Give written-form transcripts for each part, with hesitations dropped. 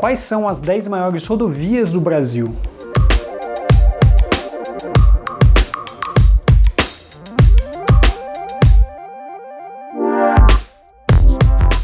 Quais são as 10 maiores rodovias do Brasil?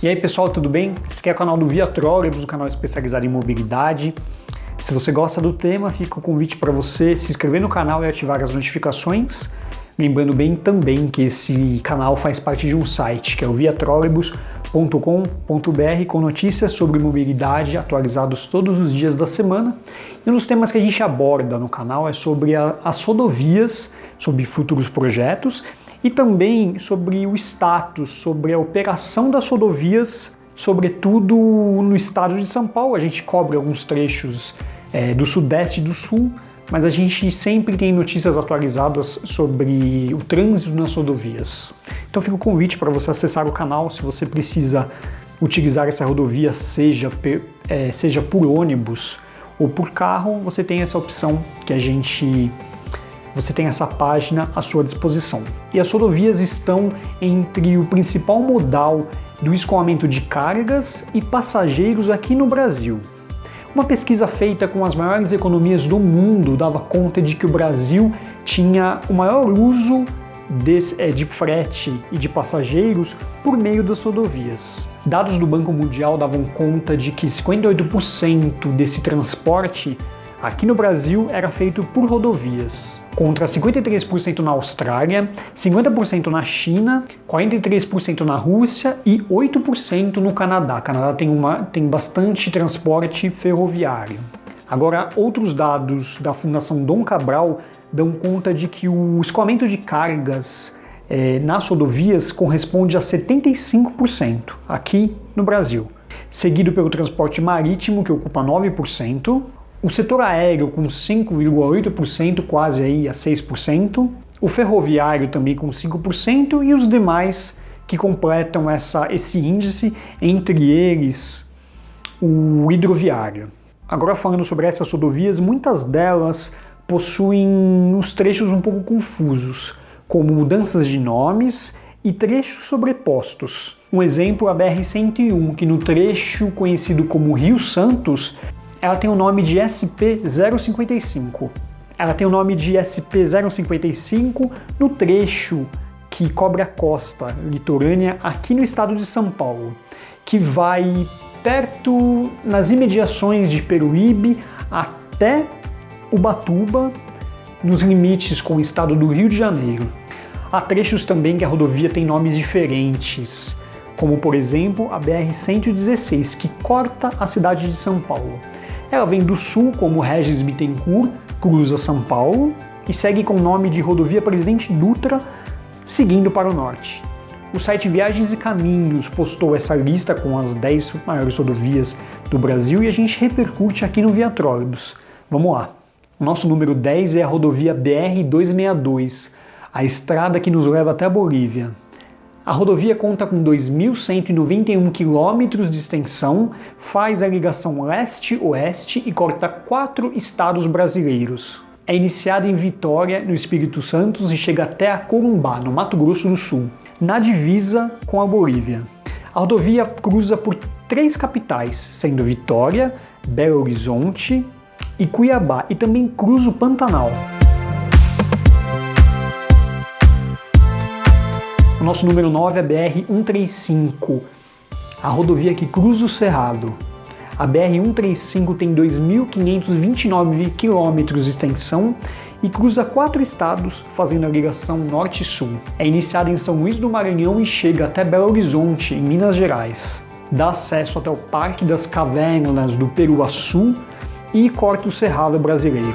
E aí pessoal, tudo bem? Esse aqui é o canal do Via Trolebus, um canal especializado em mobilidade. Se você gosta do tema, fica o convite para você se inscrever no canal e ativar as notificações. Lembrando bem também que esse canal faz parte de um site, que é o viatrolebus.com.br, com notícias sobre mobilidade atualizados todos os dias da semana. E um dos temas que a gente aborda no canal é sobre as rodovias, sobre futuros projetos e também sobre o status, sobre a operação das rodovias, sobretudo no estado de São Paulo. A gente cobre alguns trechos do Sudeste e do Sul, mas a gente sempre tem notícias atualizadas sobre o trânsito nas rodovias. Então fica o convite para você acessar o canal se você precisa utilizar essa rodovia, seja por ônibus ou por carro, você tem essa opção você tem essa página à sua disposição. E as rodovias estão entre o principal modal do escoamento de cargas e passageiros aqui no Brasil. Uma pesquisa feita com as maiores economias do mundo dava conta de que o Brasil tinha o maior uso de frete e de passageiros por meio das rodovias. Dados do Banco Mundial davam conta de que 58% desse transporte aqui no Brasil era feito por rodovias, contra 53% na Austrália, 50% na China, 43% na Rússia e 8% no Canadá. O Canadá tem bastante transporte ferroviário. Agora, outros dados da Fundação Dom Cabral dão conta de que o escoamento de cargas nas rodovias corresponde a 75% aqui no Brasil, seguido pelo transporte marítimo, que ocupa 9%, o setor aéreo com 5,8%, quase aí a 6%, o ferroviário também com 5% e os demais que completam esse índice, entre eles o hidroviário. Agora falando sobre essas rodovias, muitas delas possuem uns trechos um pouco confusos, como mudanças de nomes e trechos sobrepostos. Um exemplo é a BR-101, que no trecho conhecido como Rio Santos, ela tem o nome de SP-055. Ela tem o nome de SP-055 no trecho que cobre a costa litorânea aqui no estado de São Paulo, que vai perto, nas imediações de Peruíbe até Ubatuba, nos limites com o estado do Rio de Janeiro. Há trechos também que a rodovia tem nomes diferentes, como por exemplo a BR-116, que corta a cidade de São Paulo. Ela vem do sul como Regis Bittencourt, cruza São Paulo e segue com o nome de Rodovia Presidente Dutra, seguindo para o norte. O site Viagens e Caminhos postou essa lista com as 10 maiores rodovias do Brasil e a gente repercute aqui no Via Trolebus. Vamos lá. O nosso número 10 é a rodovia BR-262, a estrada que nos leva até a Bolívia. A rodovia conta com 2.191 quilômetros de extensão, faz a ligação leste-oeste e corta 4 estados brasileiros. É iniciada em Vitória, no Espírito Santo, e chega até a Corumbá, no Mato Grosso do Sul, na divisa com a Bolívia. A rodovia cruza por 3 capitais, sendo Vitória, Belo Horizonte e Cuiabá, e também cruza o Pantanal. O nosso número 9 é a BR-135, a rodovia que cruza o Cerrado. A BR-135 tem 2.529 quilômetros de extensão e cruza 4 estados, fazendo a ligação norte e sul. É iniciada em São Luís do Maranhão e chega até Belo Horizonte, em Minas Gerais. Dá acesso até o Parque das Cavernas do Peruaçu e corta o Cerrado brasileiro.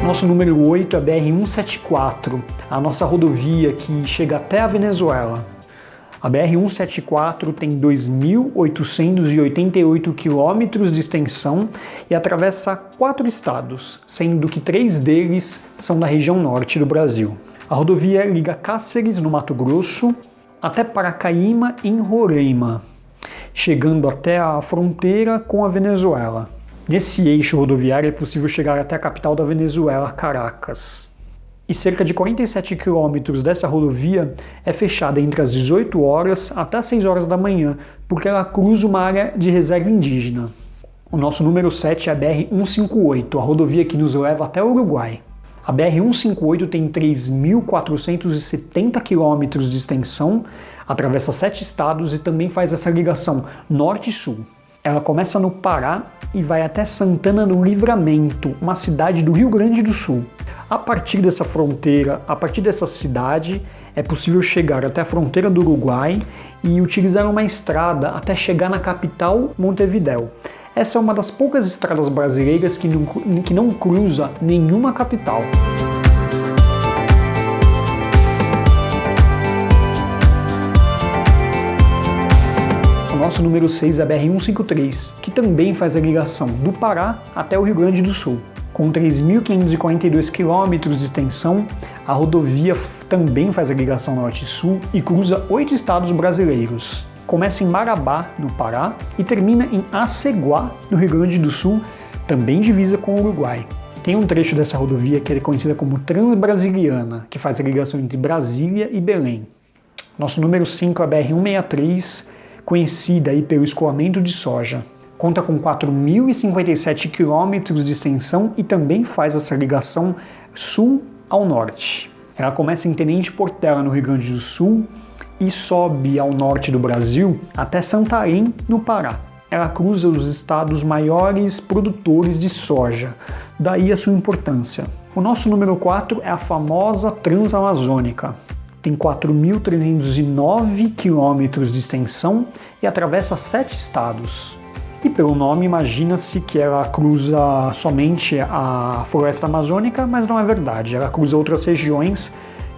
Nosso número 8 é a BR-174, a nossa rodovia que chega até a Venezuela. A BR-174 tem 2.888 quilômetros de extensão e atravessa 4 estados, sendo que 3 deles são da região norte do Brasil. A rodovia liga Cáceres, no Mato Grosso, até Paracaíma, em Roraima, chegando até a fronteira com a Venezuela. Nesse eixo rodoviário é possível chegar até a capital da Venezuela, Caracas. E cerca de 47 quilômetros dessa rodovia é fechada entre as 18 horas até as 6 horas da manhã, porque ela cruza uma área de reserva indígena. O nosso número 7 é a BR-158, a rodovia que nos leva até o Uruguai. A BR-158 tem 3.470 quilômetros de extensão, atravessa 7 estados e também faz essa ligação norte e sul. Ela começa no Pará e vai até Santana do Livramento, uma cidade do Rio Grande do Sul. A partir dessa fronteira, a partir dessa cidade, é possível chegar até a fronteira do Uruguai e utilizar uma estrada até chegar na capital, Montevidéu. Essa é uma das poucas estradas brasileiras que não cruza nenhuma capital. O nosso número 6 é a BR-153, que também faz a ligação do Pará até o Rio Grande do Sul. Com 3.542 quilômetros de extensão, a rodovia também faz a ligação norte e sul e cruza 8 estados brasileiros. Começa em Marabá, no Pará, e termina em Aceguá, no Rio Grande do Sul, também divisa com o Uruguai. Tem um trecho dessa rodovia que é conhecida como Transbrasiliana, que faz a ligação entre Brasília e Belém. Nosso número 5 é a BR-163, conhecida aí pelo escoamento de soja. Conta com 4.057 quilômetros de extensão e também faz essa ligação sul ao norte. Ela começa em Tenente Portela, no Rio Grande do Sul, e sobe ao norte do Brasil até Santarém, no Pará. Ela cruza os estados maiores produtores de soja, daí a sua importância. O nosso número 4 é a famosa Transamazônica. Tem 4.309 quilômetros de extensão e atravessa 7 estados. E pelo nome imagina-se que ela cruza somente a floresta amazônica, mas não é verdade, ela cruza outras regiões,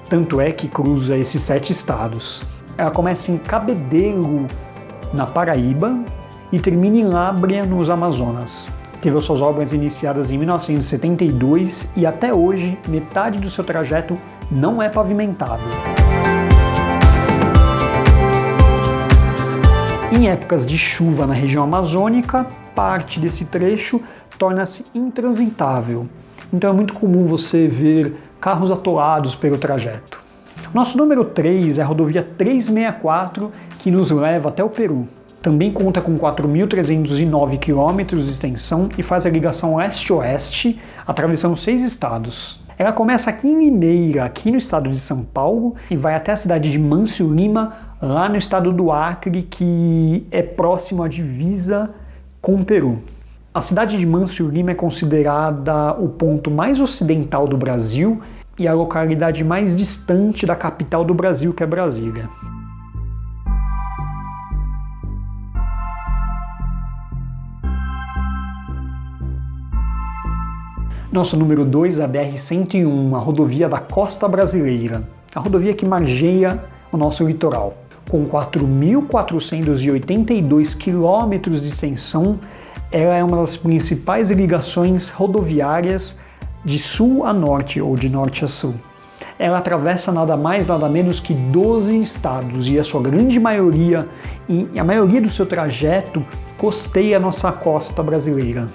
tanto é que cruza esses 7 estados. Ela começa em Cabedelo, na Paraíba, e termina em Lábrea, nos Amazonas. Teve suas obras iniciadas em 1972 e até hoje metade do seu trajeto não é pavimentado. Em épocas de chuva na região amazônica, parte desse trecho torna-se intransitável. Então é muito comum você ver carros atolados pelo trajeto. Nosso número 3 é a rodovia 364, que nos leva até o Peru. Também conta com 4.309 quilômetros de extensão e faz a ligação leste-oeste, atravessando 6 estados. Ela começa aqui em Limeira, aqui no estado de São Paulo, e vai até a cidade de Mâncio Lima, lá no estado do Acre, que é próximo à divisa com o Peru. A cidade de Mâncio Lima é considerada o ponto mais ocidental do Brasil e a localidade mais distante da capital do Brasil, que é Brasília. Nosso número 2 é a BR-101, a rodovia da costa brasileira, a rodovia que margeia o nosso litoral. Com 4.482 quilômetros de extensão, ela é uma das principais ligações rodoviárias de sul a norte ou de norte a sul. Ela atravessa nada mais, nada menos que 12 estados e a sua grande maioria, e a maioria do seu trajeto, costeia a nossa costa brasileira.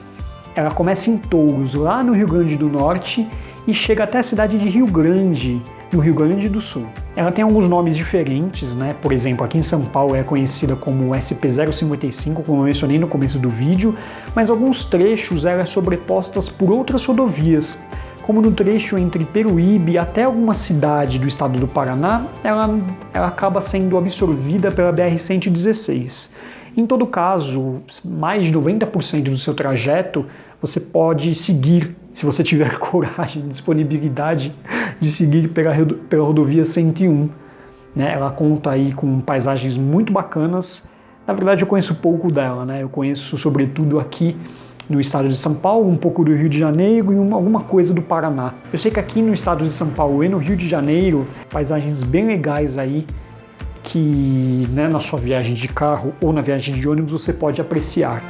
Ela começa em Touros, lá no Rio Grande do Norte, e chega até a cidade de Rio Grande, no Rio Grande do Sul. Ela tem alguns nomes diferentes, né? Por exemplo, aqui em São Paulo é conhecida como SP-055, como eu mencionei no começo do vídeo, mas alguns trechos ela é sobrepostas por outras rodovias, como no trecho entre Peruíbe até alguma cidade do estado do Paraná, ela acaba sendo absorvida pela BR-116. Em todo caso, mais de 90% do seu trajeto você pode seguir, se você tiver coragem, disponibilidade de seguir pela rodovia 101. Né? Ela conta aí com paisagens muito bacanas. Na verdade, eu conheço pouco dela, né? Eu conheço sobretudo aqui no estado de São Paulo, um pouco do Rio de Janeiro e alguma coisa do Paraná. Eu sei que aqui no estado de São Paulo e no Rio de Janeiro, paisagens bem legais aí, que né, na sua viagem de carro ou na viagem de ônibus você pode apreciar.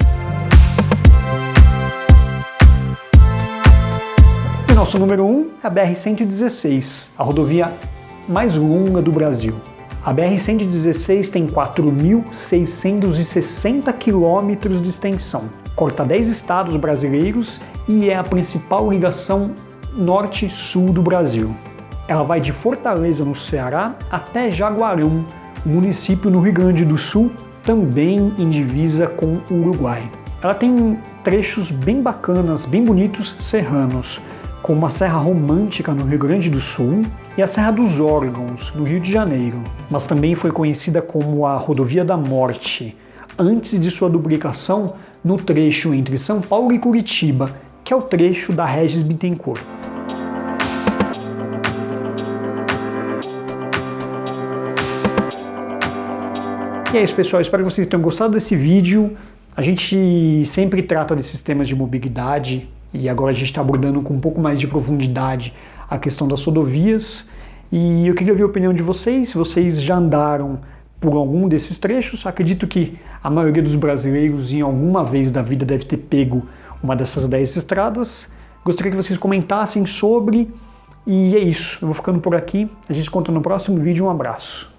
E nosso número 1 é a BR-116, a rodovia mais longa do Brasil. A BR-116 tem 4.660 quilômetros de extensão, corta 10 estados brasileiros e é a principal ligação norte-sul do Brasil. Ela vai de Fortaleza, no Ceará, até Jaguarão, município no Rio Grande do Sul, também em divisa com o Uruguai. Ela tem trechos bem bacanas, bem bonitos, serranos, como a Serra Romântica, no Rio Grande do Sul, e a Serra dos Órgãos, no Rio de Janeiro. Mas também foi conhecida como a Rodovia da Morte, antes de sua duplicação no trecho entre São Paulo e Curitiba, que é o trecho da Regis Bittencourt. E é isso, pessoal, espero que vocês tenham gostado desse vídeo. A gente sempre trata desses temas de mobilidade e agora a gente está abordando com um pouco mais de profundidade a questão das rodovias. E eu queria ouvir a opinião de vocês, se vocês já andaram por algum desses trechos. Acredito que a maioria dos brasileiros em alguma vez da vida deve ter pego uma dessas 10 estradas. Gostaria que vocês comentassem sobre. E é isso, eu vou ficando por aqui. A gente se encontra no próximo vídeo. Um abraço.